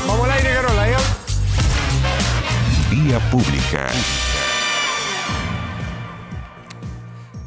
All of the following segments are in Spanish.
Vamos al aire, Carola, ¿ya? Vía Pública.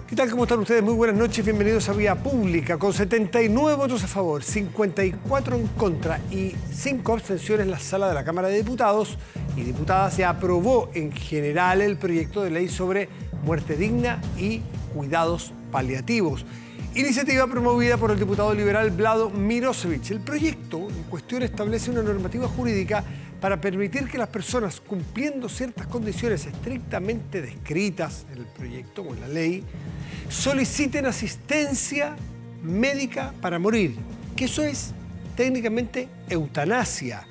¿Qué tal? ¿Cómo están ustedes? Muy buenas noches, bienvenidos a Vía Pública. Con 79 votos a favor, 54 en contra y 5 abstenciones, la Sala de la Cámara de Diputados y Diputadas se aprobó en general el proyecto de ley sobre muerte digna y cuidados paliativos. Iniciativa promovida por el diputado liberal Vlado Mirosevic. El proyecto en cuestión establece una normativa jurídica para permitir que las personas, cumpliendo ciertas condiciones estrictamente descritas en el proyecto o en la ley, soliciten asistencia médica para morir, que eso es técnicamente eutanasia,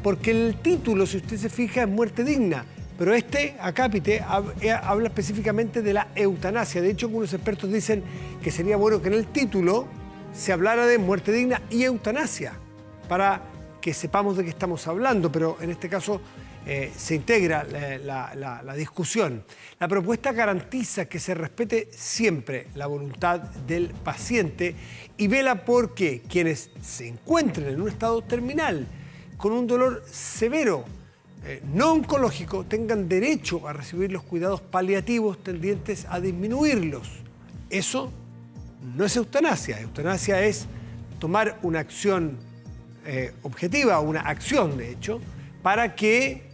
porque el título, si usted se fija, es muerte digna, pero acápite, habla específicamente de la eutanasia. De hecho, algunos expertos dicen que sería bueno que en el título se hablara de muerte digna y eutanasia, para que sepamos de qué estamos hablando, pero en este caso se integra la discusión. La propuesta garantiza que se respete siempre la voluntad del paciente y vela por que quienes se encuentren en un estado terminal, con un dolor severo, no oncológico, tengan derecho a recibir los cuidados paliativos tendientes a disminuirlos. Eso no es eutanasia. Eutanasia es tomar una acción objetiva, una acción de hecho, para que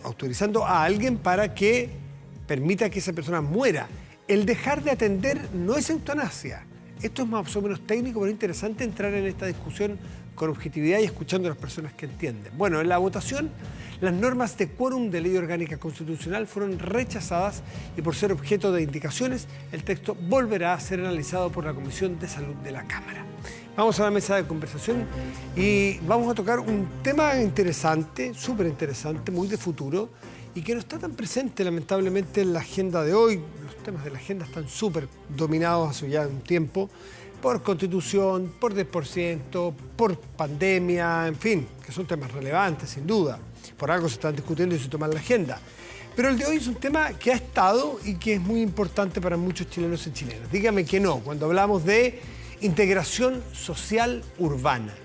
autorizando a alguien para que permita que esa persona muera. El dejar de atender no es eutanasia. Esto es más o menos técnico, pero interesante entrar en esta discusión con objetividad y escuchando a las personas que entienden. Bueno, en la votación, las normas de quórum de ley orgánica constitucional fueron rechazadas y por ser objeto de indicaciones, el texto volverá a ser analizado por la Comisión de Salud de la Cámara. Vamos a la mesa de conversación y vamos a tocar un tema interesante, súper interesante, muy de futuro y que no está tan presente lamentablemente en la agenda de hoy. Los temas de la agenda están súper dominados hace ya un tiempo por Constitución, por 10%, por pandemia, en fin, que son temas relevantes sin duda. Por algo se están discutiendo y se toman la agenda. Pero el de hoy es un tema que ha estado y que es muy importante para muchos chilenos y chilenas. Dígame que no, cuando hablamos de integración social urbana.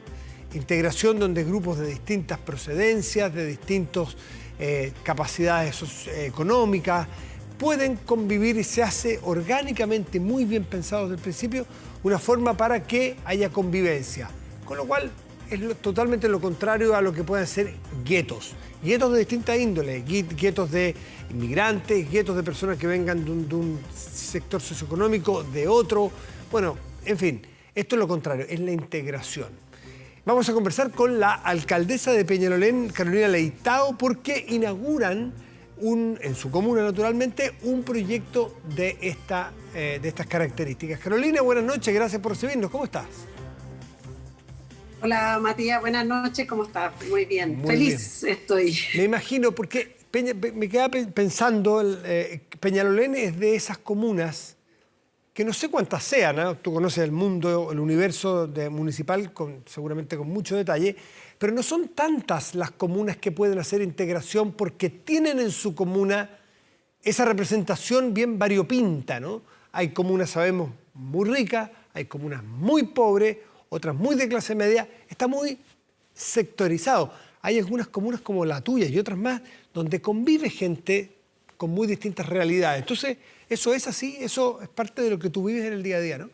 Integración donde grupos de distintas procedencias, de distintas capacidades económicas, pueden convivir y se hace orgánicamente, muy bien pensado desde el principio, una forma para que haya convivencia. Con lo cual es totalmente lo contrario a lo que pueden ser guetos. Guetos de distinta índole, guetos de inmigrantes, guetos de personas que vengan de un sector socioeconómico, de otro. Bueno, en fin, esto es lo contrario, es la integración. Vamos a conversar con la alcaldesa de Peñalolén, Carolina Leitao, porque inauguran en su comuna, naturalmente, un proyecto de estas características. Carolina, buenas noches, gracias por recibirnos. ¿Cómo estás? Hola, Matías, buenas noches, ¿cómo estás? Muy bien, Muy feliz bien. estoy. Me imagino, porque me quedaba pensando, Peñalolén es de esas comunas que no sé cuántas sean, ¿no? Tú conoces el mundo, el universo municipal seguramente con mucho detalle, pero no son tantas las comunas que pueden hacer integración porque tienen en su comuna esa representación bien variopinta, ¿no? Hay comunas, sabemos, muy ricas, hay comunas muy pobres, otras muy de clase media, está muy sectorizado. Hay algunas comunas como la tuya y otras más donde convive gente con muy distintas realidades. Entonces, eso es así, eso es parte de lo que tú vives en el día a día, ¿no?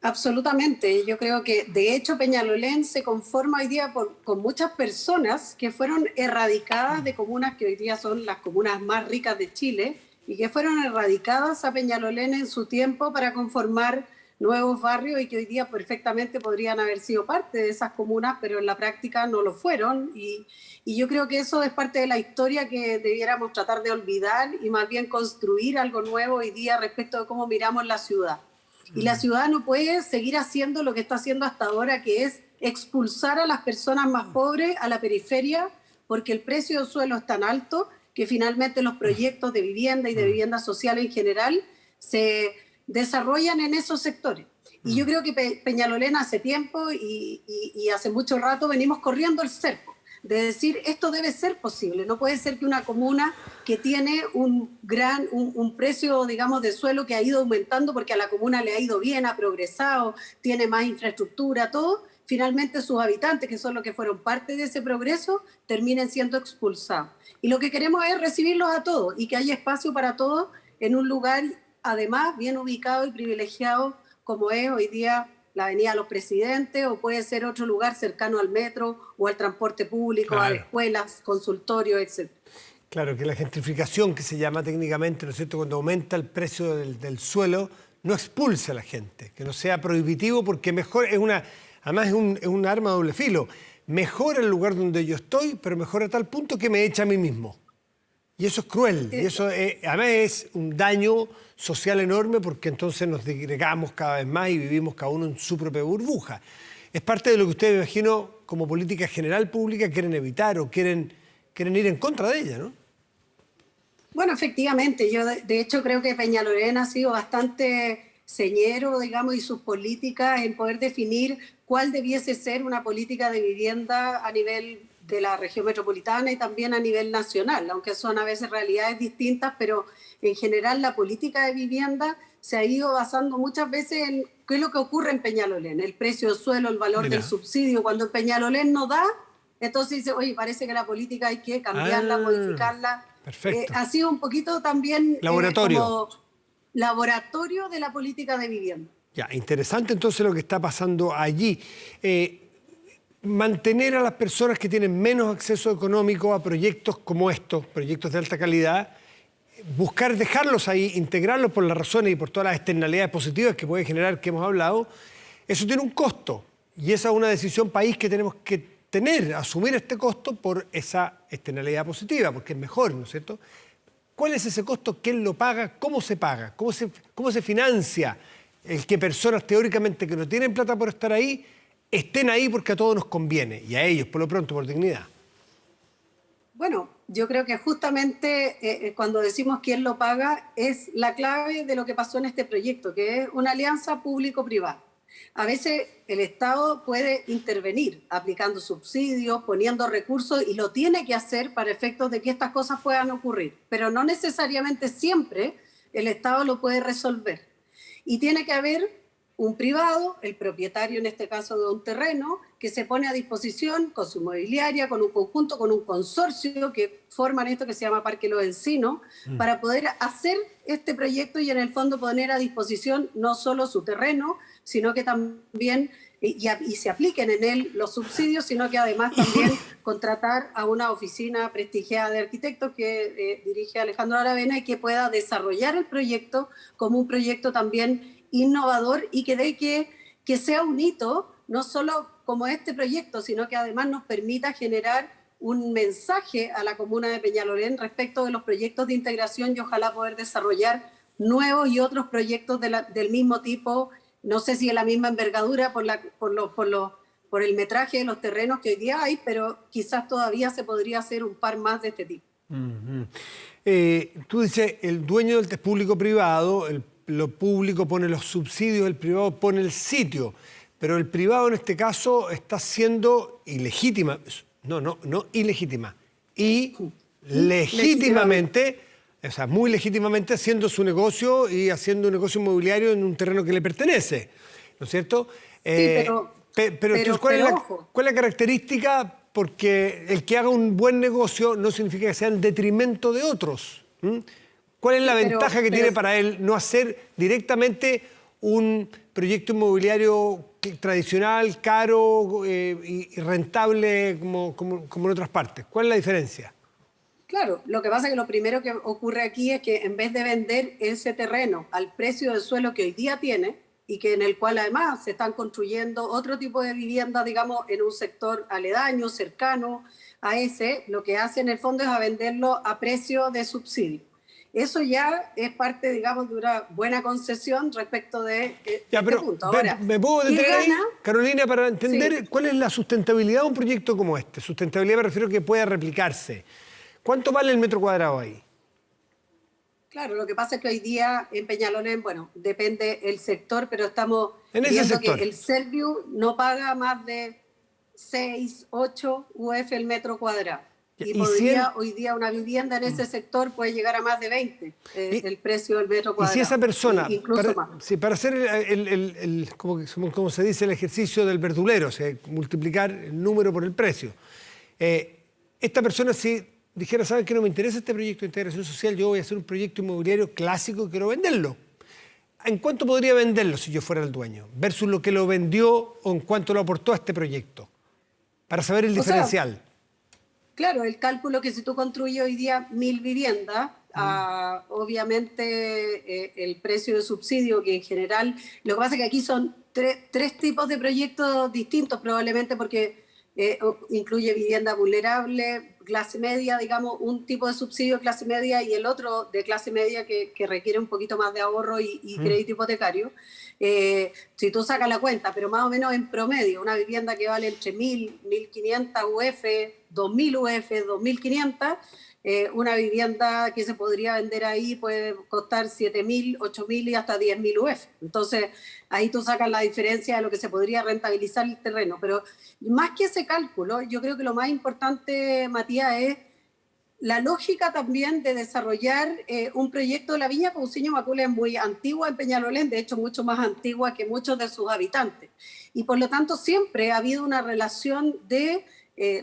Absolutamente, yo creo que de hecho Peñalolén se conforma hoy día con muchas personas que fueron erradicadas de comunas que hoy día son las comunas más ricas de Chile y que fueron erradicadas a Peñalolén en su tiempo para conformar nuevos barrios y que hoy día perfectamente podrían haber sido parte de esas comunas, pero en la práctica no lo fueron. Y yo creo que eso es parte de la historia que debiéramos tratar de olvidar y más bien construir algo nuevo hoy día respecto de cómo miramos la ciudad. Y la ciudad no puede seguir haciendo lo que está haciendo hasta ahora, que es expulsar a las personas más pobres a la periferia, porque el precio del suelo es tan alto que finalmente los proyectos de vivienda y de vivienda social en general se desarrollan en esos sectores. Y yo creo que Peñalolén hace tiempo y hace mucho rato venimos corriendo el cerco. de decir esto debe ser posible. No puede ser que una comuna que tiene un precio, digamos, de suelo que ha ido aumentando porque a la comuna le ha ido bien, ha progresado, tiene más infraestructura, todo, finalmente sus habitantes, que son los que fueron parte de ese progreso, terminen siendo expulsados. Y lo que queremos es recibirlos a todos y que haya espacio para todos en un lugar, además, bien ubicado y privilegiado, como es hoy día la Avenida de los Presidentes, o puede ser otro lugar cercano al metro o al transporte público, a escuelas, consultorios, etc. Claro, que la gentrificación, que se llama técnicamente, ¿no es cierto?, cuando aumenta el precio del suelo, no expulse a la gente, que no sea prohibitivo, porque mejor además es un arma de doble filo. Mejora el lugar donde yo estoy, pero mejora a tal punto que me echa a mí mismo. Y eso es cruel, y eso además es un daño social enorme, porque entonces nos disgregamos cada vez más y vivimos cada uno en su propia burbuja. Es parte de lo que ustedes, me imagino, como política general pública, quieren evitar o quieren ir en contra de ella, ¿no? Bueno, efectivamente, yo de hecho creo que Peñalolén ha sido bastante señero, digamos, y sus políticas en poder definir cuál debiese ser una política de vivienda a nivel de la región metropolitana y también a nivel nacional, aunque son a veces realidades distintas, pero en general la política de vivienda se ha ido basando muchas veces en qué es lo que ocurre en Peñalolén, el precio del suelo, el valor del subsidio. Cuando Peñalolén no da, entonces dice, oye, parece que la política hay que cambiarla, modificarla. Perfecto. Ha sido un poquito también laboratorio. Como laboratorio de la política de vivienda. Ya, interesante entonces lo que está pasando allí. Mantener a las personas que tienen menos acceso económico a proyectos como estos, proyectos de alta calidad, buscar dejarlos ahí, integrarlos por las razones y por todas las externalidades positivas que puede generar, que hemos hablado, eso tiene un costo. Y esa es una decisión país que tenemos que asumir este costo por esa externalidad positiva, porque es mejor, ¿no es cierto? ¿Cuál es ese costo? ¿Quién lo paga? ¿Cómo se paga? ¿Cómo se financia el que personas teóricamente que no tienen plata por estar ahí, estén ahí porque a todos nos conviene? Y a ellos, por lo pronto, por dignidad. Bueno, yo creo que justamente cuando decimos quién lo paga es la clave de lo que pasó en este proyecto, que es una alianza público-privada. A veces el Estado puede intervenir aplicando subsidios, poniendo recursos, y lo tiene que hacer para efectos de que estas cosas puedan ocurrir, pero no necesariamente siempre el Estado lo puede resolver. Y tiene que haber un privado, el propietario en este caso de un terreno, que se pone a disposición con su inmobiliaria, con un conjunto, con un consorcio que forman esto que se llama Parque Los Encinos, para poder hacer este proyecto y en el fondo poner a disposición no solo su terreno, sino que también y se apliquen en él los subsidios, sino que además también contratar a una oficina prestigiada de arquitectos que dirige Alejandro Aravena y que pueda desarrollar el proyecto como un proyecto también innovador y que sea un hito, no solo como este proyecto, sino que además nos permita generar un mensaje a la comuna de Peñalolén respecto de los proyectos de integración y ojalá poder desarrollar nuevos y otros proyectos del mismo tipo, no sé si de la misma envergadura por el metraje de los terrenos que hoy día hay, pero quizás todavía se podría hacer un par más de este tipo. Tú dices, el dueño del público-privado, lo público pone los subsidios, el privado pone el sitio, pero el privado en este caso está siendo ilegítima, no ilegítima, y legítimamente, o sea, muy legítimamente haciendo su negocio y haciendo un negocio inmobiliario en un terreno que le pertenece, ¿no es cierto? Sí, pero entonces, ¿cuál es la característica? Porque el que haga un buen negocio no significa que sea en detrimento de otros. ¿Cuál es la ventaja que tiene para él no hacer directamente un proyecto inmobiliario tradicional, caro y rentable como en otras partes? ¿Cuál es la diferencia? Claro, lo que pasa es que lo primero que ocurre aquí es que en vez de vender ese terreno al precio del suelo que hoy día tiene y que en el cual además se están construyendo otro tipo de viviendas, digamos, en un sector aledaño, cercano a ese, lo que hace en el fondo es a venderlo a precio de subsidio. Eso ya es parte, digamos, de una buena concesión respecto de este punto. Ahora, ¿me puedo detener ahí, Carolina, para entender cuál es la sustentabilidad de un proyecto como este? Sustentabilidad me refiero a que pueda replicarse. ¿Cuánto vale el metro cuadrado ahí? Claro, lo que pasa es que hoy día en Peñalolén, bueno, depende el sector, pero estamos viendo que el Serviu no paga más de 6, 8 UF el metro cuadrado. Y podría, hoy día una vivienda en ese sector puede llegar a más de 20, el precio del metro cuadrado. Y si esa persona, incluso más. Sí, para hacer como se dice, el ejercicio del verdulero, o sea, multiplicar el número por el precio, esta persona si dijera, ¿saben que no me interesa este proyecto de integración social? Yo voy a hacer un proyecto inmobiliario clásico y quiero venderlo. ¿En cuánto podría venderlo si yo fuera el dueño? Versus lo que lo vendió o en cuánto lo aportó a este proyecto. Para saber el diferencial. Claro, el cálculo que si tú construyes hoy día 1000 viviendas, obviamente el precio de subsidio, que en general, lo que pasa es que aquí son tres tipos de proyectos distintos probablemente porque incluye vivienda vulnerable, clase media, digamos, un tipo de subsidio de clase media y el otro de clase media que requiere un poquito más de ahorro y crédito hipotecario. Si tú sacas la cuenta, pero más o menos en promedio, una vivienda que vale entre 1.000, 1.500 UF, 2.000 UF, 2.500, una vivienda que se podría vender ahí puede costar 7.000, 8.000 y hasta 10.000 UF. Entonces, ahí tú sacas la diferencia de lo que se podría rentabilizar el terreno. Pero más que ese cálculo, yo creo que lo más importante, Matías, es la lógica también de desarrollar un proyecto. La Viña Cousiño Macul es muy antigua en Peñalolén, de hecho mucho más antigua que muchos de sus habitantes. Y por lo tanto siempre ha habido una relación de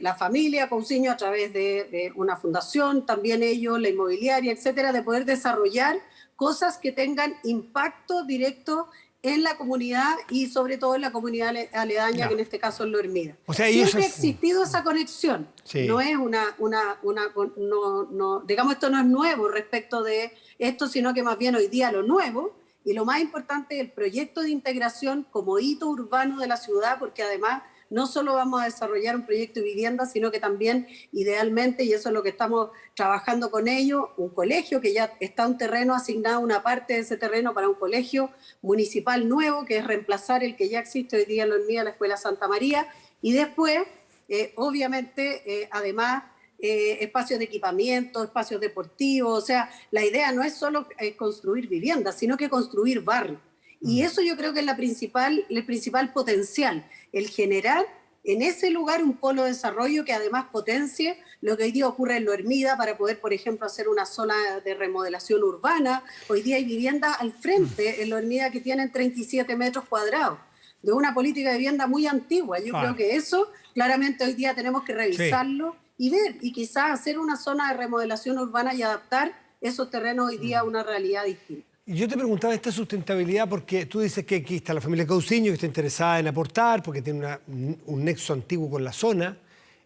la familia Cousiño a través de una fundación, también ellos, la inmobiliaria, etcétera, de poder desarrollar cosas que tengan impacto directo en la comunidad y sobre todo en la comunidad aledaña, que en este caso es Lo Hermida. O sea, siempre ha existido esa conexión. Sí. No es digamos, esto no es nuevo respecto de esto, sino que más bien hoy día lo nuevo y lo más importante es el proyecto de integración como hito urbano de la ciudad, porque además no solo vamos a desarrollar un proyecto de vivienda, sino que también, idealmente, y eso es lo que estamos trabajando con ellos, un colegio que ya está un terreno asignado, una parte de ese terreno para un colegio municipal nuevo, que es reemplazar el que ya existe hoy día en Lo Hermida, la Escuela Santa María, y después, obviamente, además, espacios de equipamiento, espacios deportivos. O sea, la idea no es solo construir viviendas, sino que construir barrios. Y eso yo creo que es el principal potencial, el generar en ese lugar un polo de desarrollo que además potencie lo que hoy día ocurre en Lo Hermida para poder, por ejemplo, hacer una zona de remodelación urbana. Hoy día hay viviendas al frente en Lo Hermida que tienen 37 metros cuadrados, de una política de vivienda muy antigua. Yo creo que eso claramente hoy día tenemos que revisarlo y ver, y quizás hacer una zona de remodelación urbana y adaptar esos terrenos hoy día a una realidad distinta. Yo te preguntaba esta sustentabilidad porque tú dices que aquí está la familia Cousiño que está interesada en aportar porque tiene un nexo antiguo con la zona,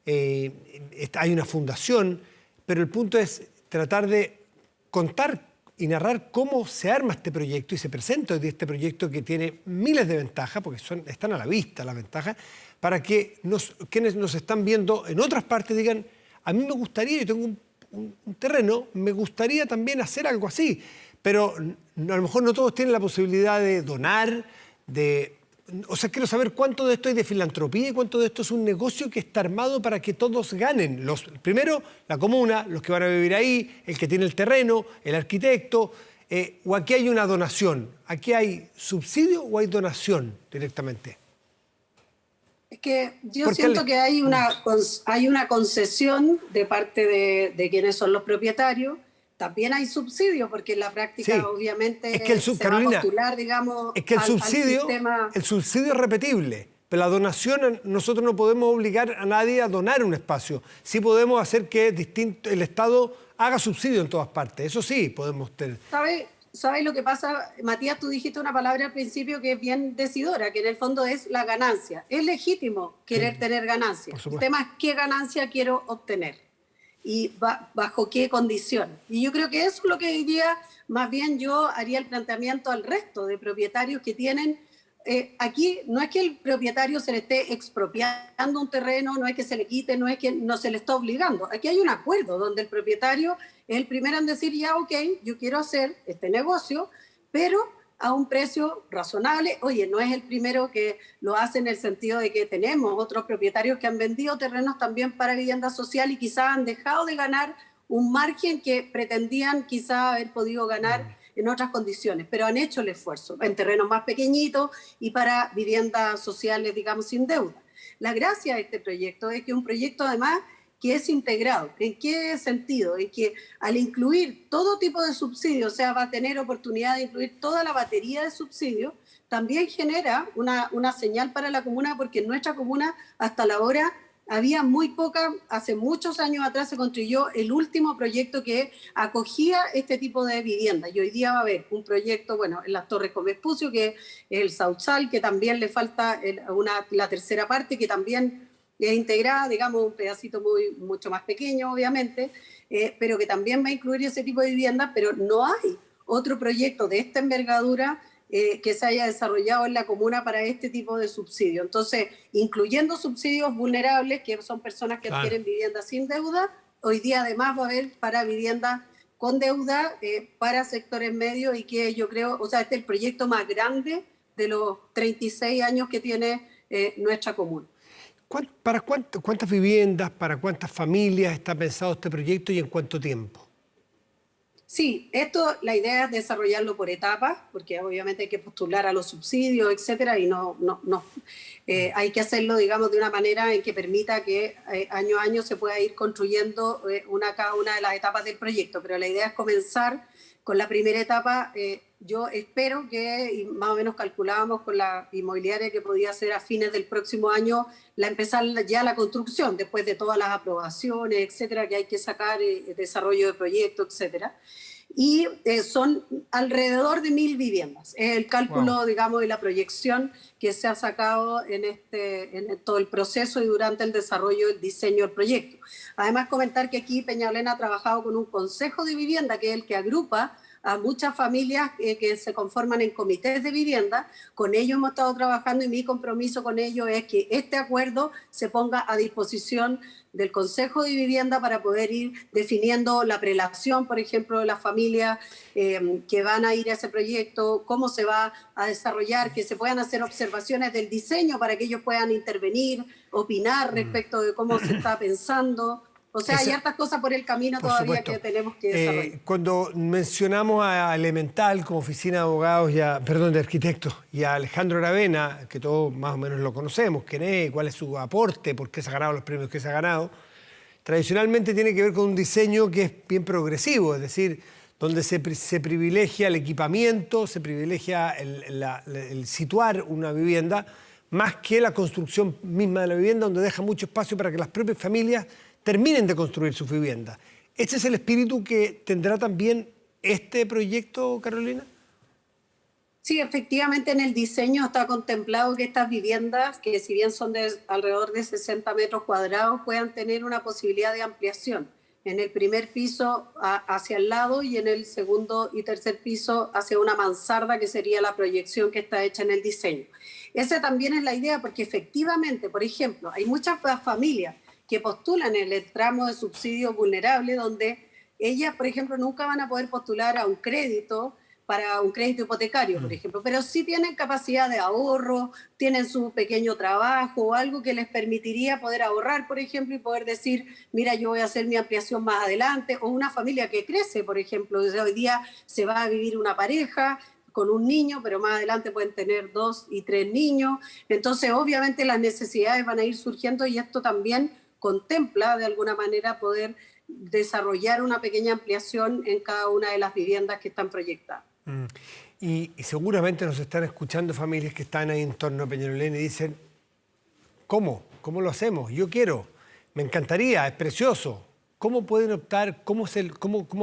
hay una fundación, pero el punto es tratar de contar y narrar cómo se arma este proyecto y se presenta hoy día este proyecto que tiene miles de ventajas, porque están a la vista las ventajas, para que quienes nos están viendo en otras partes digan, a mí me gustaría, yo tengo un terreno, me gustaría también hacer algo así. Pero a lo mejor no todos tienen la posibilidad de donar, o sea, quiero saber cuánto de esto hay de filantropía y cuánto de esto es un negocio que está armado para que todos ganen. Primero, la comuna, los que van a vivir ahí, el que tiene el terreno, el arquitecto, o aquí hay una donación. ¿Aquí hay subsidio o hay donación directamente? Es que yo siento que hay una concesión de parte de quienes son los propietarios. También hay subsidio, porque en la práctica obviamente es que se va a postular, digamos, es que el sistema. El subsidio es repetible, pero la donación, nosotros no podemos obligar a nadie a donar un espacio. Sí podemos hacer que el Estado haga subsidio en todas partes, eso sí podemos tener. ¿Sabes lo que pasa, Matías? Tú dijiste una palabra al principio que es bien decidora, que en el fondo es la ganancia. Es legítimo querer tener ganancia. El tema es qué ganancia quiero obtener y bajo qué condición. Y yo creo que eso es lo que hoy día, más bien yo haría el planteamiento al resto de propietarios que tienen, aquí no es que el propietario se le esté expropiando un terreno, no es que se le quite, no es que no se le está obligando. Aquí hay un acuerdo donde el propietario es el primero en decir, ya, ok, yo quiero hacer este negocio, pero a un precio razonable. Oye, no es el primero que lo hace en el sentido de que tenemos otros propietarios que han vendido terrenos también para vivienda social y quizás han dejado de ganar un margen que pretendían quizás haber podido ganar en otras condiciones, pero han hecho el esfuerzo en terrenos más pequeñitos y para viviendas sociales, digamos, sin deuda. La gracia de este proyecto es que un proyecto además que es integrado. ¿En qué sentido? En que al incluir todo tipo de subsidios, o sea, va a tener oportunidad de incluir toda la batería de subsidios, también genera una señal para la comuna, porque en nuestra comuna hasta la hora había muy poca. Hace muchos años atrás se construyó el último proyecto que acogía este tipo de viviendas, y hoy día va a haber un proyecto, bueno, en las Torres con Vespucio, que es el Sausal, que también le falta la tercera parte, que también es integrada, digamos, un pedacito mucho más pequeño, obviamente, pero que también va a incluir ese tipo de viviendas, pero no hay otro proyecto de esta envergadura que se haya desarrollado en la comuna para este tipo de subsidio. Entonces, incluyendo subsidios vulnerables, que son personas que adquieren viviendas sin deuda, hoy día además va a haber para viviendas con deuda, para sectores medios, y que yo creo, o sea, este es el proyecto más grande de los 36 años que tiene nuestra comuna. ¿Para cuántas viviendas, para cuántas familias está pensado este proyecto y en cuánto tiempo? Sí, la idea es desarrollarlo por etapas, porque obviamente hay que postular a los subsidios, etcétera, y hay que hacerlo, digamos, de una manera en que permita que año a año se pueda ir construyendo cada una de las etapas del proyecto. Pero la idea es comenzar con la primera etapa. Yo espero que, y más o menos calculábamos con la inmobiliaria, que podía ser a fines del próximo año empezar ya la construcción, después de todas las aprobaciones, etcétera, que hay que sacar, desarrollo de proyectos, etcétera. Y son alrededor de 1.000 viviendas. Es el cálculo, digamos, y la proyección que se ha sacado en todo el proceso y durante el desarrollo del diseño del proyecto. Además, comentar que aquí Peñalolén ha trabajado con un consejo de vivienda, que es el que agrupa a muchas familias que se conforman en comités de vivienda. Con ellos hemos estado trabajando, y mi compromiso con ellos es que este acuerdo se ponga a disposición del Consejo de Vivienda para poder ir definiendo la prelación, por ejemplo, de las familias que van a ir a ese proyecto, cómo se va a desarrollar, que se puedan hacer observaciones del diseño para que ellos puedan intervenir, opinar respecto de cómo se está pensando. O sea, hay hartas cosas por el camino todavía que tenemos que desarrollar. Cuando mencionamos a Elemental como oficina de abogados, de arquitectos, y a Alejandro Aravena, que todos más o menos lo conocemos, quién es, cuál es su aporte, por qué se ha ganado los premios que se ha ganado, tradicionalmente tiene que ver con un diseño que es bien progresivo, es decir, donde se privilegia el equipamiento, se privilegia el situar una vivienda, más que la construcción misma de la vivienda, donde deja mucho espacio para que las propias familias terminen de construir sus viviendas. ¿Este es el espíritu que tendrá también este proyecto, Carolina? Sí, efectivamente, en el diseño está contemplado que estas viviendas, que si bien son de alrededor de 60 metros cuadrados, puedan tener una posibilidad de ampliación. En el primer piso hacia el lado, y en el segundo y tercer piso hacia una mansarda, que sería la proyección que está hecha en el diseño. Esa también es la idea, porque efectivamente, por ejemplo, hay muchas familias que postulan en el tramo de subsidio vulnerable, donde ellas, por ejemplo, nunca van a poder postular a un crédito, para un crédito hipotecario, por ejemplo, pero sí tienen capacidad de ahorro, tienen su pequeño trabajo o algo que les permitiría poder ahorrar, por ejemplo, y poder decir, mira, yo voy a hacer mi ampliación más adelante. O una familia que crece, por ejemplo, desde hoy día se va a vivir una pareja con un niño, pero más adelante pueden tener 2 y 3 niños. Entonces, obviamente, las necesidades van a ir surgiendo, y esto también contempla de alguna manera poder desarrollar una pequeña ampliación en cada una de las viviendas que están proyectadas. Y seguramente nos están escuchando familias que están ahí en torno a Peñalolén y dicen, ¿cómo? ¿Cómo lo hacemos? Yo quiero, me encantaría, es precioso. ¿Cómo pueden optar? ¿Cómo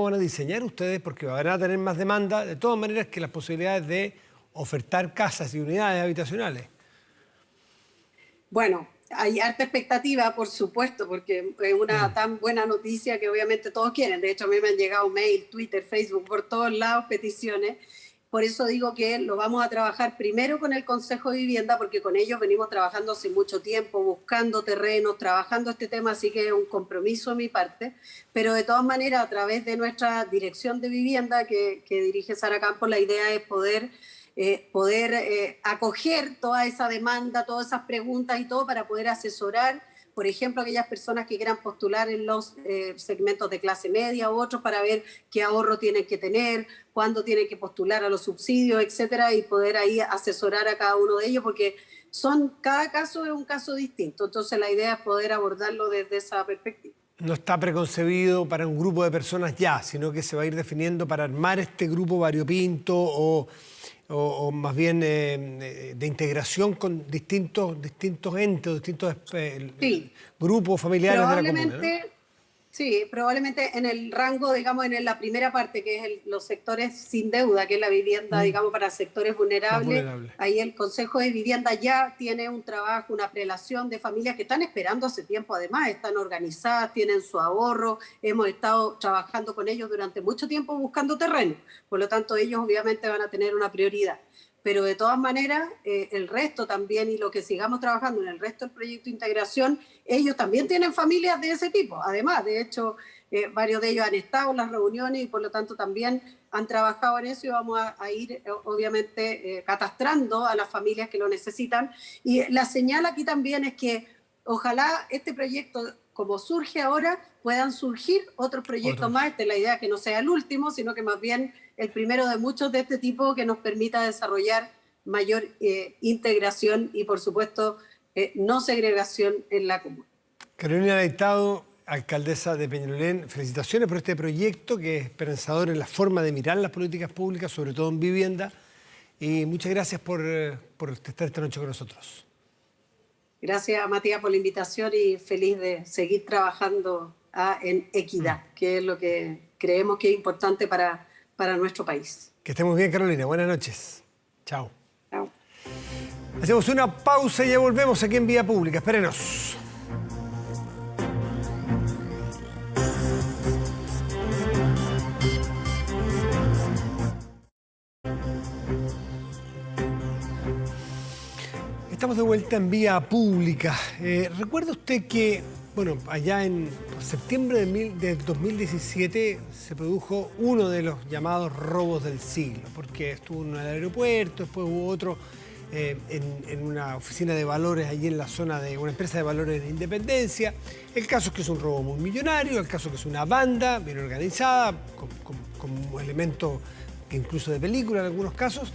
van a diseñar ustedes? Porque van a tener más demanda, de todas maneras, que las posibilidades de ofertar casas y unidades habitacionales. Bueno, hay harta expectativa, por supuesto, porque es una tan buena noticia que obviamente todos quieren. De hecho, a mí me han llegado mail, Twitter, Facebook, por todos lados peticiones. Por eso digo que lo vamos a trabajar primero con el Consejo de Vivienda, porque con ellos venimos trabajando hace mucho tiempo, buscando terrenos, trabajando este tema, así que es un compromiso de mi parte. Pero de todas maneras, a través de nuestra dirección de vivienda que dirige Sara Campos, la idea es poder acoger toda esa demanda, todas esas preguntas y todo, para poder asesorar, por ejemplo, a aquellas personas que quieran postular en los segmentos de clase media u otros, para ver qué ahorro tienen que tener, cuándo tienen que postular a los subsidios, etcétera, y poder ahí asesorar a cada uno de ellos, porque cada caso es un caso distinto. Entonces la idea es poder abordarlo desde esa perspectiva. no está preconcebido para un grupo de personas ya, sino que se va a ir definiendo para armar este grupo variopinto o más bien de integración con distintos entes, distintos Sí, grupos familiares de la comuna, ¿no? probablemente, sí, probablemente en el rango, digamos, en la primera parte, que es los sectores sin deuda, que es la vivienda, digamos, para sectores Más vulnerables. vulnerable. Ahí el Consejo de Vivienda ya tiene un trabajo, una prelación de familias que están esperando hace tiempo, además, están organizadas, tienen su ahorro, hemos estado trabajando con ellos durante mucho tiempo buscando terreno, por lo tanto ellos obviamente van a tener una prioridad. Pero de todas maneras, el resto también, y lo que sigamos trabajando en el resto del proyecto de integración, ellos también tienen familias de ese tipo. Además, de hecho, varios de ellos han estado en las reuniones y por lo tanto también han trabajado en eso y vamos a ir, obviamente, catastrando a las familias que lo necesitan. Y la señal aquí también es que ojalá este proyecto, como surge ahora, puedan surgir otros proyectos más. Esta es la idea, que no sea el último, sino que más bien el primero de muchos de este tipo que nos permita desarrollar mayor integración y, por supuesto, no segregación en la comuna. Carolina Leitado, alcaldesa de Peñalolén, felicitaciones por este proyecto que es esperanzador en la forma de mirar las políticas públicas, sobre todo en vivienda, y muchas gracias por estar esta noche con nosotros. Gracias, Matías, por la invitación y feliz de seguir trabajando en equidad, que es lo que creemos que es importante para nuestro país. Que estemos bien, Carolina. Buenas noches. Chao. Chao. Hacemos una pausa y ya volvemos aquí en Vía Pública. Espérenos. Estamos de vuelta en Vía Pública. ¿Recuerda usted que, bueno, allá en septiembre de 2017 se produjo uno de los llamados robos del siglo? Porque estuvo en el aeropuerto, después hubo otro en una oficina de valores allí en la zona de una empresa de valores de Independencia. El caso es que es un robo muy millonario, el caso es que es una banda bien organizada, con elementos incluso de película en algunos casos.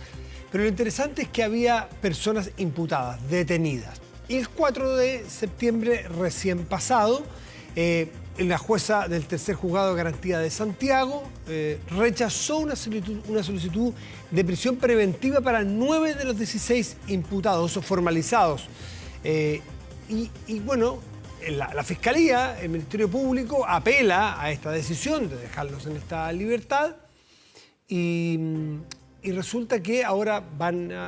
Pero lo interesante es que había personas imputadas, detenidas. Y el 4 de septiembre recién pasado, la jueza del tercer juzgado de garantía de Santiago rechazó una solicitud de prisión preventiva para 9 de los 16 imputados o formalizados. Y bueno, la Fiscalía, el Ministerio Público, apela a esta decisión de dejarlos en esta libertad y resulta que ahora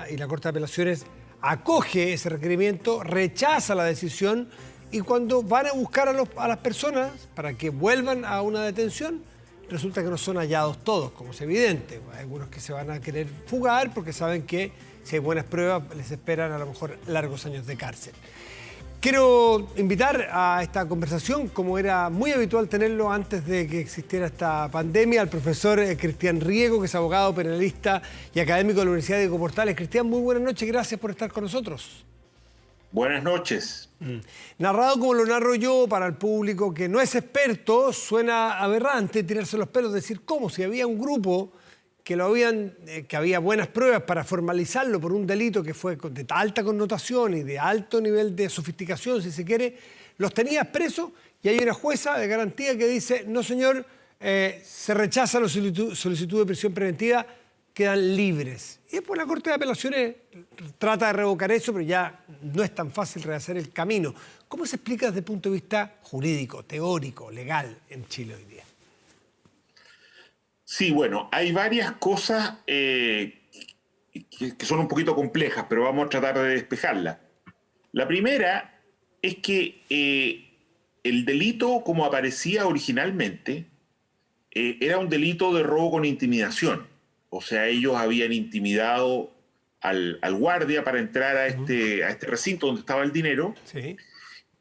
y la Corte de Apelaciones acoge ese requerimiento, rechaza la decisión y cuando van a buscar a las personas para que vuelvan a una detención, resulta que no son hallados todos, como es evidente. Hay algunos que se van a querer fugar porque saben que si hay buenas pruebas les esperan a lo mejor largos años de cárcel. Quiero invitar a esta conversación, como era muy habitual tenerlo antes de que existiera esta pandemia, al profesor Cristian Riego, que es abogado, penalista y académico de la Universidad de Diego Portales. Cristian, muy buenas noches, gracias por estar con nosotros. Buenas noches. Narrado como lo narro yo para el público que no es experto, suena aberrante tirarse los pelos, decir cómo si había un grupo que había buenas pruebas para formalizarlo por un delito que fue de alta connotación y de alto nivel de sofisticación, si se quiere, los tenía presos y hay una jueza de garantía que dice, no señor, se rechaza la solicitud de prisión preventiva, quedan libres. Y después la Corte de Apelaciones trata de revocar eso, pero ya no es tan fácil rehacer el camino. ¿Cómo se explica desde el punto de vista jurídico, teórico, legal en Chile hoy día? Sí, bueno, hay varias cosas que son un poquito complejas, pero vamos a tratar de despejarlas. La primera es que el delito, como aparecía originalmente, era un delito de robo con intimidación. O sea, ellos habían intimidado al guardia para entrar a este recinto donde estaba el dinero. Sí.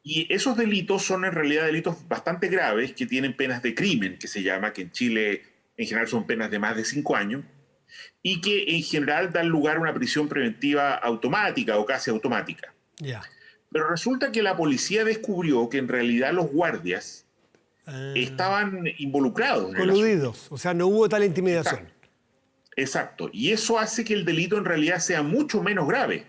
Y esos delitos son en realidad delitos bastante graves que tienen penas de crimen, que se llama, que en Chile en general son penas de más de 5 años, y que en general dan lugar a una prisión preventiva automática o casi automática. Yeah. Pero resulta que la policía descubrió que en realidad los guardias estaban involucrados. Coludidos, o sea, no hubo tal intimidación. Exacto. Y eso hace que el delito en realidad sea mucho menos grave.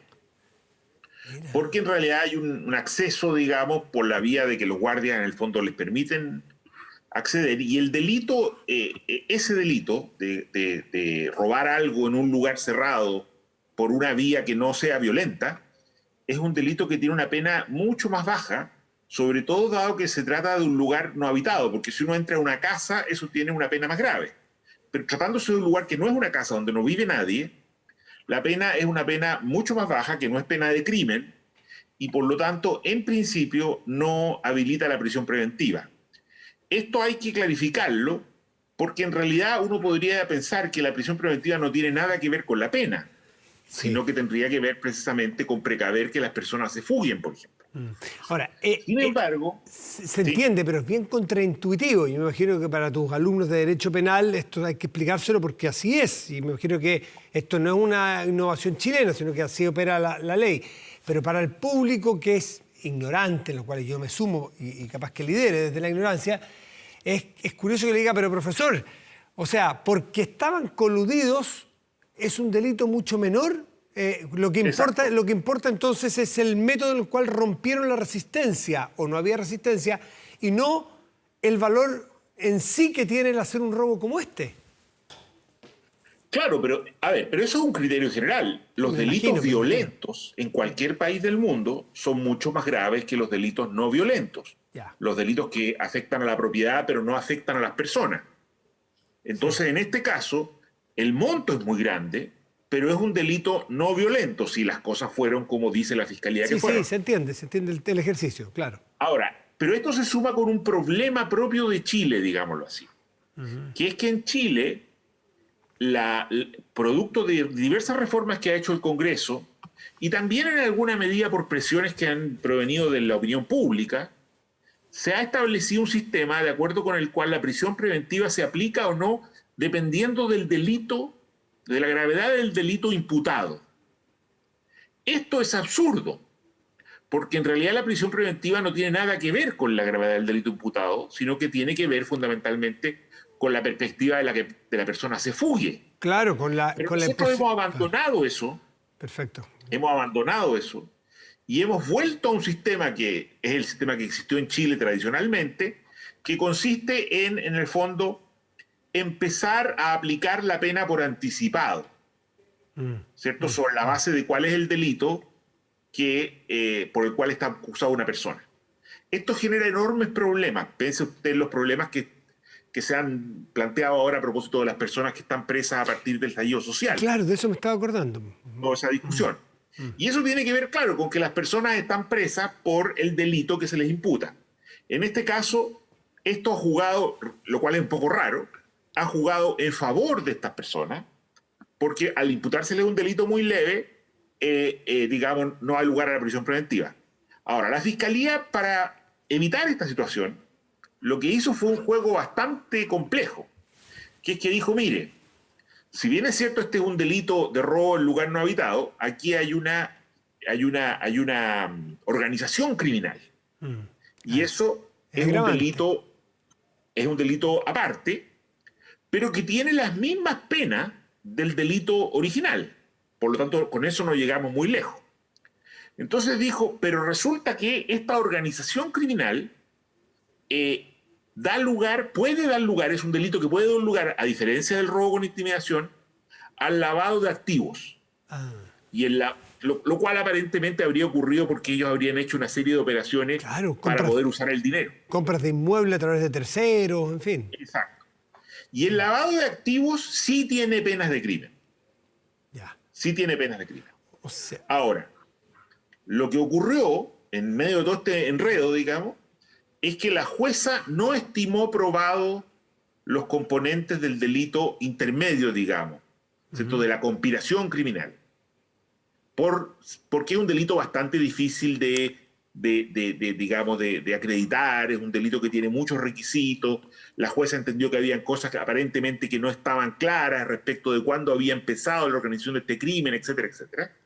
porque en realidad hay un acceso, digamos, por la vía de que los guardias en el fondo les permiten acceder, y el delito, ese delito de robar algo en un lugar cerrado por una vía que no sea violenta, es un delito que tiene una pena mucho más baja, sobre todo dado que se trata de un lugar no habitado, porque si uno entra a una casa, eso tiene una pena más grave. Pero tratándose de un lugar que no es una casa, donde no vive nadie, la pena es una pena mucho más baja, que no es pena de crimen, y por lo tanto, en principio, no habilita la prisión preventiva. Esto hay que clarificarlo, porque en realidad uno podría pensar que la prisión preventiva no tiene nada que ver con la pena, sino que tendría que ver precisamente con precaver que las personas se fuguen, por ejemplo. Ahora, Sin embargo... se entiende, pero es bien contraintuitivo. Yo me imagino que para tus alumnos de Derecho Penal esto hay que explicárselo porque así es. Y me imagino que esto no es una innovación chilena, sino que así opera la ley. Pero para el público que es ignorante, en lo cual yo me sumo y capaz que lidere desde la ignorancia, es curioso que le diga, pero profesor, o sea, porque estaban coludidos, ¿es un delito mucho menor? Lo que importa entonces es el método en el cual rompieron la resistencia o no había resistencia y no el valor en sí que tiene el hacer un robo como este. Claro, pero a ver, pero eso es un criterio general. Los delitos violentos en cualquier país del mundo son mucho más graves que los delitos no violentos. Ya. Los delitos que afectan a la propiedad pero no afectan a las personas. Entonces, en este caso, el monto es muy grande, pero es un delito no violento si las cosas fueron como dice la Fiscalía que fueron. Sí, se entiende el ejercicio, claro. Ahora, pero esto se suma con un problema propio de Chile, digámoslo así, que es que en Chile, producto de diversas reformas que ha hecho el Congreso, y también en alguna medida por presiones que han provenido de la opinión pública, se ha establecido un sistema de acuerdo con el cual la prisión preventiva se aplica o no dependiendo del delito, de la gravedad del delito imputado. Esto es absurdo, porque en realidad la prisión preventiva no tiene nada que ver con la gravedad del delito imputado, sino que tiene que ver fundamentalmente con la perspectiva de la persona se fugue. Claro, Pero nosotros hemos abandonado eso. Perfecto. Hemos abandonado eso y hemos vuelto a un sistema que es el sistema que existió en Chile tradicionalmente, que consiste en el fondo, empezar a aplicar la pena por anticipado, ¿cierto? Sobre la base de cuál es el delito por el cual está acusada una persona. Esto genera enormes problemas. Piense usted en los problemas que se han planteado ahora a propósito de las personas que están presas a partir del estallido social. Claro, de eso me estaba acordando. Toda esa discusión. Y eso tiene que ver, claro, con que las personas están presas por el delito que se les imputa. En este caso, esto ha jugado, lo cual es un poco raro, ha jugado en favor de estas personas, porque al imputárseles un delito muy leve, digamos, no hay lugar a la prisión preventiva. Ahora, la Fiscalía, para evitar esta situación, lo que hizo fue un juego bastante complejo, que es que dijo, mire, si bien es cierto este es un delito de robo en lugar no habitado, aquí hay una organización criminal. Y eso es un delito aparte, pero que tiene las mismas penas del delito original. Por lo tanto, con eso no llegamos muy lejos. Entonces dijo, pero resulta que esta organización criminal puede dar lugar, es un delito que puede dar lugar, a diferencia del robo con intimidación, al lavado de activos. Y lo cual aparentemente habría ocurrido porque ellos habrían hecho una serie de operaciones para poder usar el dinero. Compras de inmuebles a través de terceros, en fin. Exacto. Y el lavado de activos sí tiene penas de crimen. Ya. Sí tiene penas de crimen. O sea, ahora, lo que ocurrió en medio de todo este enredo, digamos, es que la jueza no estimó probado los componentes del delito intermedio, digamos, ¿cierto? De la conspiración criminal. Porque es un delito bastante difícil de acreditar, es un delito que tiene muchos requisitos. La jueza entendió que habían cosas que aparentemente que no estaban claras respecto de cuándo había empezado la organización de este crimen, etcétera, etcétera.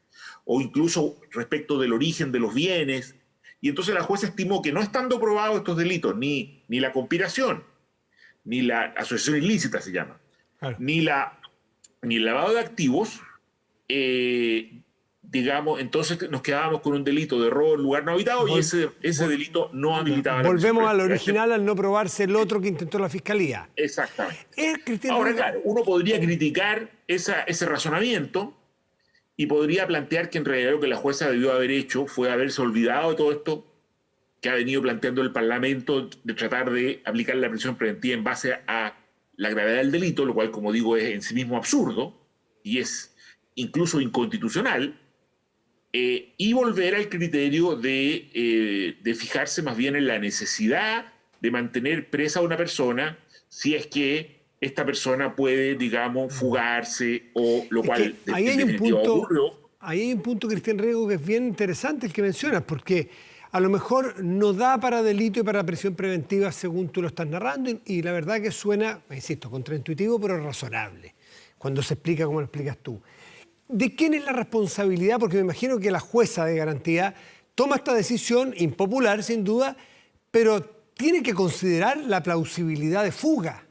O incluso respecto del origen de los bienes. Y entonces la jueza estimó que no estando probados estos delitos, ni la conspiración, ni la asociación ilícita se llama, claro, ni el lavado de activos, digamos, entonces nos quedábamos con un delito de robo en lugar no habitado y ese delito no habilitaba la prisión Volvemos al preventiva. original al no probarse el otro que intentó la Fiscalía. Exactamente. Cristian Ahora, Rigo. claro, uno podría criticar ese razonamiento y podría plantear que en realidad lo que la jueza debió haber hecho fue haberse olvidado de todo esto que ha venido planteando el Parlamento de tratar de aplicar la prisión preventiva en base a la gravedad del delito, lo cual, como digo, es en sí mismo absurdo y es incluso inconstitucional, y volver al criterio de fijarse más bien en la necesidad de mantener presa a una persona si es que esta persona puede, digamos, fugarse o lo cual ahí hay en definitiva ocurrió. ahí hay un punto, Cristian Riego, que es bien interesante el que mencionas, porque a lo mejor no da para delito y para prisión preventiva según tú lo estás narrando, y la verdad que suena, insisto, contraintuitivo, pero razonable, cuando se explica como lo explicas tú. ¿De quién es la responsabilidad? Porque me imagino que la jueza de garantía toma esta decisión impopular, sin duda, pero tiene que considerar la plausibilidad de fuga.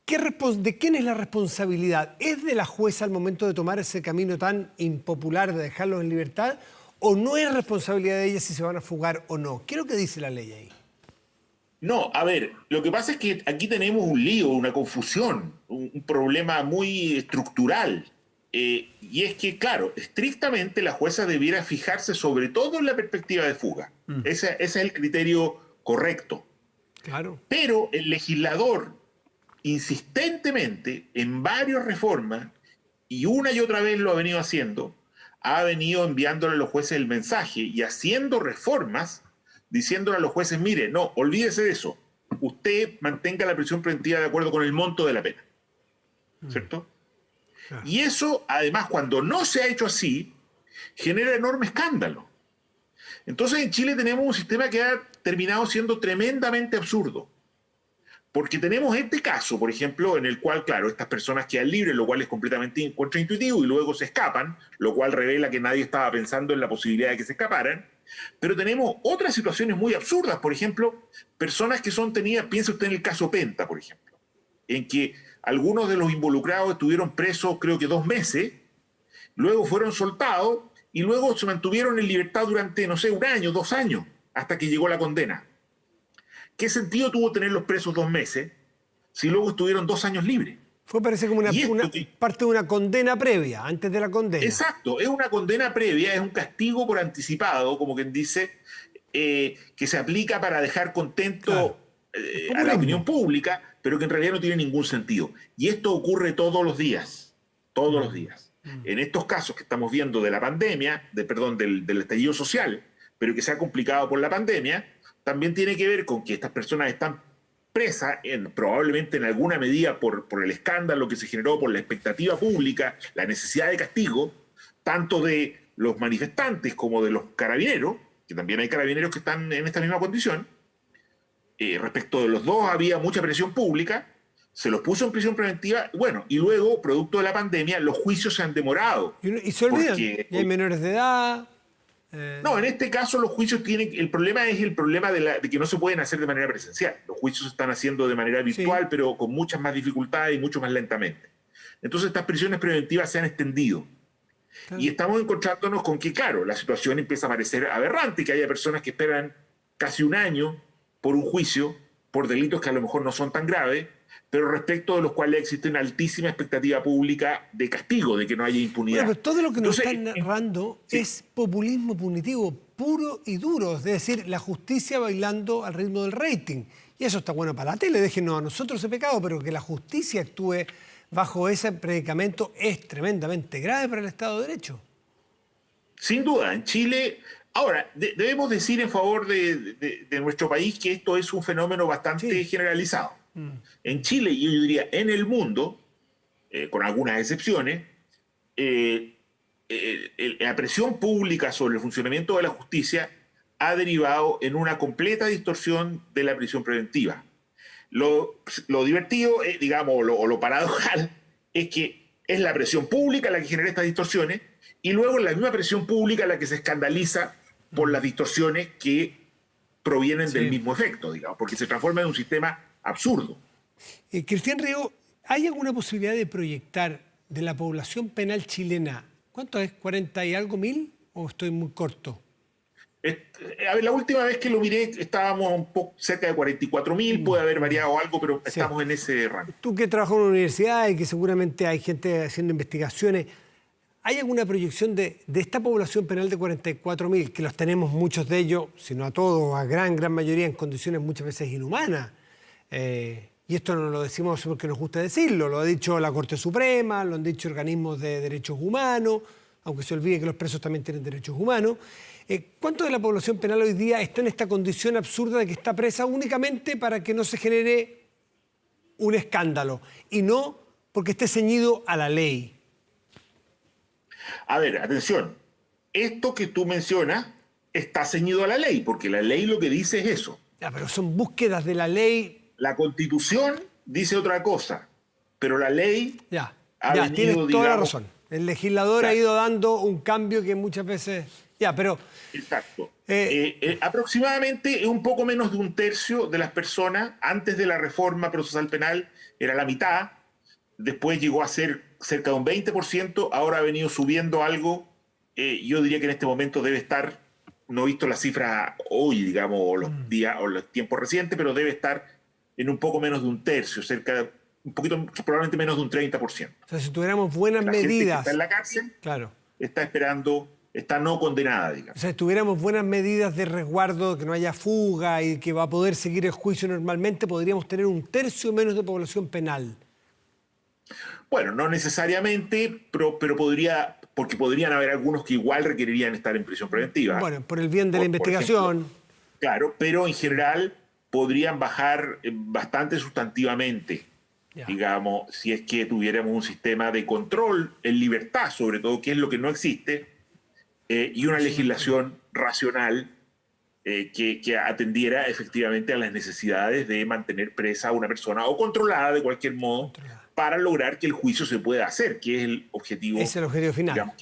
¿De quién es la responsabilidad? ¿Es de la jueza al momento de tomar ese camino tan impopular de dejarlos en libertad? ¿O no es responsabilidad de ella si se van a fugar o no? ¿Qué es lo que dice la ley ahí? No, a ver, lo que pasa es que aquí tenemos un lío, una confusión, un problema muy estructural. Y es que, claro, estrictamente la jueza debiera fijarse sobre todo en la perspectiva de fuga. Ese es el criterio correcto. Claro. Pero el legislador, insistentemente, en varias reformas, y una y otra vez lo ha venido haciendo, ha venido enviándole a los jueces el mensaje y haciendo reformas, diciéndole a los jueces, mire, no, olvídese de eso. Usted mantenga la prisión preventiva de acuerdo con el monto de la pena. ¿Cierto? Y eso, además, cuando no se ha hecho así, genera enorme escándalo. Entonces, en Chile tenemos un sistema que ha terminado siendo tremendamente absurdo. Porque tenemos este caso, por ejemplo, en el cual, claro, estas personas quedan libres, lo cual es completamente contraintuitivo, y luego se escapan, lo cual revela que nadie estaba pensando en la posibilidad de que se escaparan. Pero tenemos otras situaciones muy absurdas, por ejemplo, personas que son tenidas, piensa usted en el caso Penta, por ejemplo, en que algunos de los involucrados estuvieron presos creo que 2 meses, luego fueron soltados y luego se mantuvieron en libertad durante, no sé, 1 año, 2 años, hasta que llegó la condena. ¿Qué sentido tuvo tenerlos presos 2 meses si luego estuvieron 2 años libres? Parece como parte de una condena previa, antes de la condena. Exacto, es una condena previa, es un castigo por anticipado, como quien dice, que se aplica para dejar contento a la opinión pública, pero que en realidad no tiene ningún sentido. Y esto ocurre todos los días, todos los días. En estos casos que estamos viendo de la pandemia, del estallido social, pero que se ha complicado por la pandemia, también tiene que ver con que estas personas están presas, probablemente en alguna medida por el escándalo que se generó, por la expectativa pública, la necesidad de castigo, tanto de los manifestantes como de los carabineros, que también hay carabineros que están en esta misma condición. Respecto de los dos había mucha presión pública, se los puso en prisión preventiva, bueno, y luego, producto de la pandemia, los juicios se han demorado. Y se olvidan, y hay menores de edad. No, en este caso los juicios el problema de que no se pueden hacer de manera presencial. Los juicios se están haciendo de manera virtual, sí, pero con muchas más dificultades y mucho más lentamente. Entonces estas prisiones preventivas se han extendido. Claro. Y estamos encontrándonos con que, claro, la situación empieza a parecer aberrante, que haya personas que esperan casi 1 año por un juicio, por delitos que a lo mejor no son tan graves, pero respecto de los cuales existe una altísima expectativa pública de castigo, de que no haya impunidad. Bueno, pero todo lo que nos están narrando es populismo punitivo puro y duro, es decir, la justicia bailando al ritmo del rating. Y eso está bueno para la tele, déjenos a nosotros ese pecado, pero que la justicia actúe bajo ese predicamento es tremendamente grave para el Estado de Derecho. Sin duda, en Chile... Ahora, debemos decir en favor de nuestro país que esto es un fenómeno bastante generalizado. En Chile, y yo diría en el mundo, con algunas excepciones, la presión pública sobre el funcionamiento de la justicia ha derivado en una completa distorsión de la prisión preventiva. Lo divertido, digamos, o lo paradojal, es que es la presión pública la que genera estas distorsiones y luego la misma presión pública la que se escandaliza por las distorsiones que provienen del mismo efecto, digamos, porque se transforma en un sistema absurdo. Cristian Riego, ¿hay alguna posibilidad de proyectar de la población penal chilena ¿Cuánto es? ¿40 y algo mil? ¿O estoy muy corto? A ver, la última vez que lo miré estábamos un poco cerca de 44.000, puede haber variado algo, pero Sí. estamos en ese rango. Tú que trabajas en una universidad y que seguramente hay gente haciendo investigaciones, ¿hay alguna proyección de esta población penal de 44.000, que los tenemos muchos de ellos, si no a todos, a gran mayoría en condiciones muchas veces inhumanas? Y esto no lo decimos porque nos gusta decirlo, lo ha dicho la Corte Suprema, lo han dicho organismos de derechos humanos, aunque se olvide que los presos también tienen derechos humanos. ¿Cuánto de la población penal hoy día está en esta condición absurda de que está presa únicamente para que no se genere un escándalo y no porque esté ceñido a la ley? A ver, atención, esto que tú mencionas está ceñido a la ley, porque la ley lo que dice es eso. Ya, pero son búsquedas de la ley. La Constitución dice otra cosa, pero la ley Ya, ha tienes venido, toda la digamos, razón. El legislador ha Claro. ido dando un cambio que muchas veces... Ya, pero... Exacto. Aproximadamente un poco menos de un tercio de las personas antes de la reforma procesal penal era la mitad, después llegó a ser cerca de un 20%, ahora ha venido subiendo algo. Yo diría que en este momento debe estar, no he visto las cifras hoy, digamos, o los días o los tiempos recientes, pero debe estar en un poco menos de un tercio, cerca de un poquito, probablemente menos de un 30%. O sea, si tuviéramos buenas La gente que medidas... está en la cárcel Claro. está esperando, está no condenada, digamos. O sea, si tuviéramos buenas medidas de resguardo, que no haya fuga y que va a poder seguir el juicio normalmente, podríamos tener un tercio menos de población penal. Bueno, no necesariamente, pero podría, porque podrían haber algunos que igual requerirían estar en prisión preventiva. Bueno, por el bien de la Por investigación. ejemplo. Claro, pero en general podrían bajar bastante sustantivamente, Ya. digamos, si es que tuviéramos un sistema de control en libertad, sobre todo, que es lo que no existe, y una legislación racional que atendiera efectivamente a las necesidades de mantener presa a una persona o controlada de cualquier modo para lograr que el juicio se pueda hacer, que es el objetivo. Es el objetivo final. Digamos,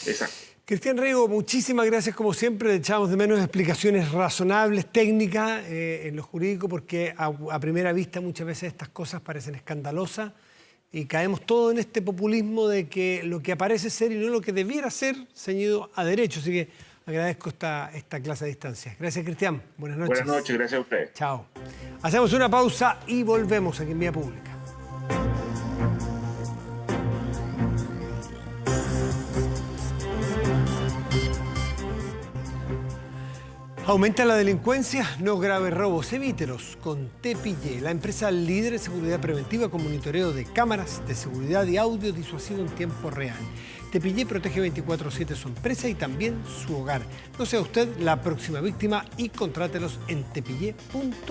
exacto. Cristian Rego, muchísimas gracias como siempre. Echamos de menos explicaciones razonables, técnicas en lo jurídico, porque a primera vista muchas veces estas cosas parecen escandalosas y caemos todos en este populismo de que lo que aparece ser y no lo que debiera ser ceñido a derecho. Así que agradezco esta clase de distancia. Gracias, Cristian. Buenas noches. Buenas noches, gracias a ustedes. Chao. Hacemos una pausa y volvemos aquí en Vía Pública. ¿Aumenta la delincuencia? No graves robos, evítelos con Tepillé, la empresa líder en seguridad preventiva con monitoreo de cámaras de seguridad y audio disuasivo en tiempo real. Tepillé protege 24/7 su empresa y también su hogar. No sea usted la próxima víctima y contrátelos en tepillé.cl.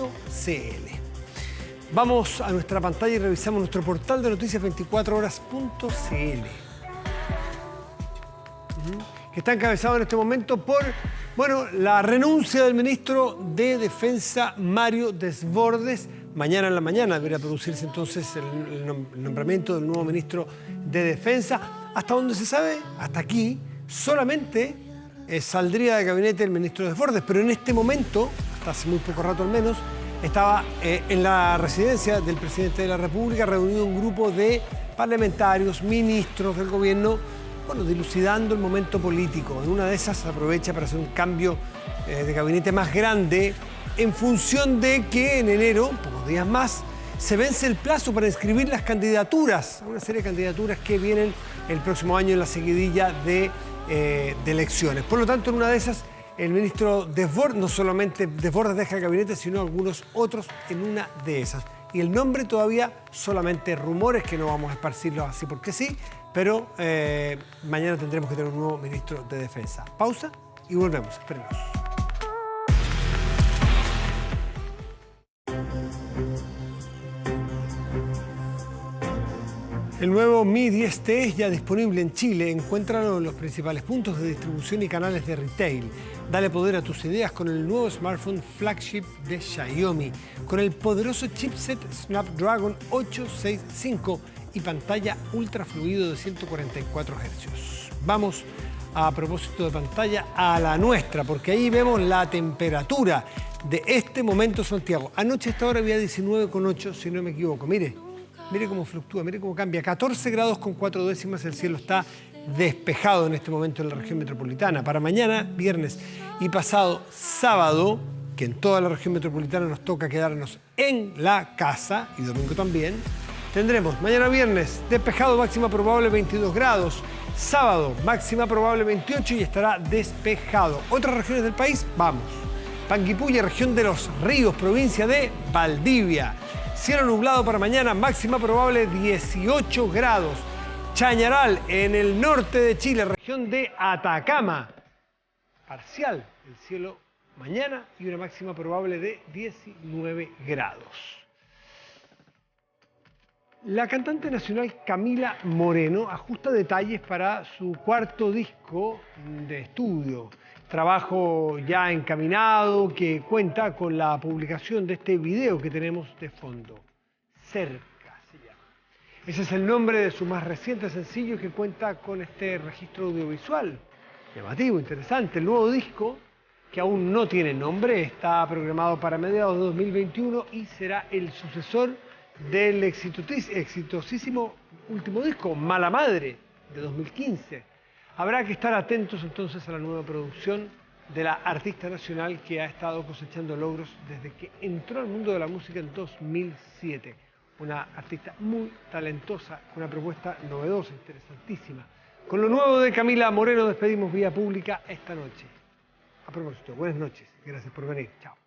Vamos a nuestra pantalla y revisamos nuestro portal de noticias 24horas.cl. Que está encabezado en este momento por, la renuncia del ministro de Defensa, Mario Desbordes. Mañana en la mañana debería producirse entonces el nombramiento del nuevo ministro de Defensa. Hasta donde se sabe, hasta aquí, solamente saldría de gabinete el ministro Desbordes, pero en este momento, hasta hace muy poco rato al menos, estaba en la residencia del presidente de la República reunido un grupo de parlamentarios, ministros del gobierno, dilucidando el momento político. En una de esas aprovecha para hacer un cambio de gabinete más grande en función de que en enero, pocos días más, se vence el plazo para inscribir las candidaturas, una serie de candidaturas que vienen el próximo año en la seguidilla de elecciones. Por lo tanto, en una de esas, el ministro Desbordes, no solamente Desbordes deja el gabinete, sino algunos otros en una de esas. Y el nombre todavía solamente rumores, que no vamos a esparcirlos así porque sí, pero mañana tendremos que tener un nuevo ministro de Defensa. Pausa y volvemos. Espérenos. El nuevo Mi 10T es ya disponible en Chile. Encuéntralo en los principales puntos de distribución y canales de retail. Dale poder a tus ideas con el nuevo smartphone flagship de Xiaomi, con el poderoso chipset Snapdragon 865 y pantalla ultra fluido de 144 Hz. Vamos, a propósito de pantalla, a la nuestra, porque ahí vemos la temperatura de este momento Santiago. Anoche a esta hora había 19,8, si no me equivoco. Mire cómo fluctúa, mire cómo cambia. 14 grados con 4 décimas, el cielo está despejado en este momento en la región metropolitana. Para mañana, viernes y pasado sábado, que en toda la región metropolitana nos toca quedarnos en la casa, y domingo también, tendremos mañana viernes despejado, máxima probable 22 grados. Sábado, máxima probable 28 y estará despejado. Otras regiones del país, vamos. Panguipulli, región de los Ríos, provincia de Valdivia. Cielo nublado para mañana, máxima probable 18 grados. Chañaral, en el norte de Chile, región de Atacama. Parcial el cielo mañana y una máxima probable de 19 grados. La cantante nacional Camila Moreno ajusta detalles para su cuarto disco de estudio. Trabajo ya encaminado que cuenta con la publicación de este video que tenemos de fondo. Cerca se llama. Ese es el nombre de su más reciente sencillo que cuenta con este registro audiovisual. Llamativo, interesante. El nuevo disco, que aún no tiene nombre, está programado para mediados de 2021 y será el sucesor del exitosísimo último disco, Mala Madre, de 2015. Habrá que estar atentos entonces a la nueva producción de la artista nacional que ha estado cosechando logros desde que entró al mundo de la música en 2007. Una artista muy talentosa, con una propuesta novedosa, interesantísima. Con lo nuevo de Camila Moreno despedimos Vía Pública esta noche. A propósito, buenas noches, gracias por venir, chao.